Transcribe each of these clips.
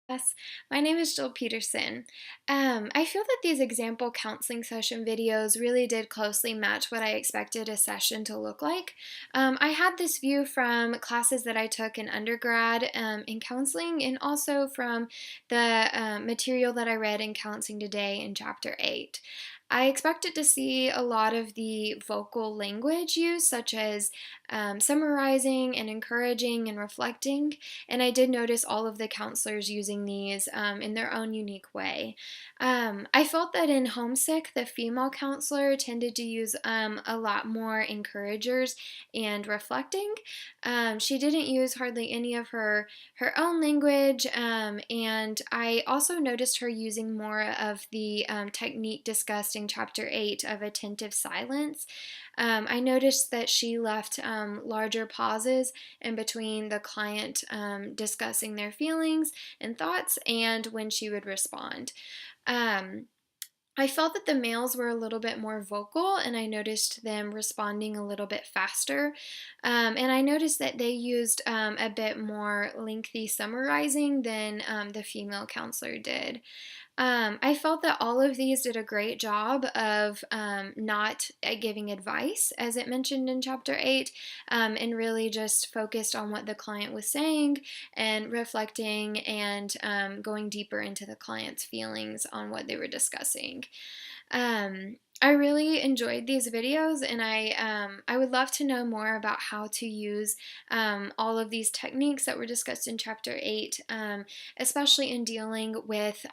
Yes, my name is Jill Petersen. I feel that these example counseling session videos really did closely match what I expected a session to look like. I had this view from classes that I took in undergrad in counseling and also from the material that I read in Counseling Today in Chapter 8. I expected to see a lot of the vocal language used, such as summarizing and encouraging and reflecting. And I did notice all of the counselors using these in their own unique way. I felt that in Homesick, the female counselor tended to use a lot more encouragers and reflecting. She didn't use hardly any of her own language, and I also noticed her using more of the technique discussed in Chapter 8 of attentive silence. I noticed that she left larger pauses in between the client discussing their feelings and thoughts and when she would respond. Um, I felt that the males were a little bit more vocal, and I noticed them responding a little bit faster. And I noticed that they used a bit more lengthy summarizing than the female counselor did. I felt that all of these did a great job of not giving advice, as it mentioned in Chapter 8, and really just focused on what the client was saying and reflecting and going deeper into the client's feelings on what they were discussing. I really enjoyed these videos, and I would love to know more about how to use all of these techniques that were discussed in Chapter 8, especially in dealing with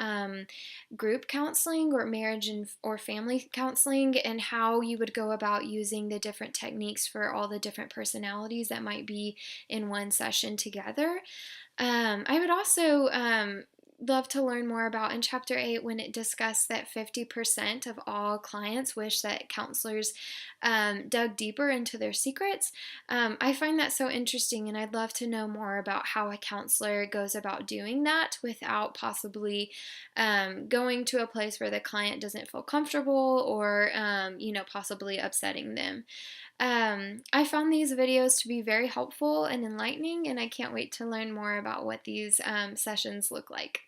group counseling or marriage and or family counseling, and how you would go about using the different techniques for all the different personalities that might be in one session together. I would also love to learn more about in Chapter 8 when it discussed that 50% of all clients wish that counselors dug deeper into their secrets. I find that so interesting, and I'd love to know more about how a counselor goes about doing that without possibly going to a place where the client doesn't feel comfortable or, possibly upsetting them. I found these videos to be very helpful and enlightening, and I can't wait to learn more about what these sessions look like.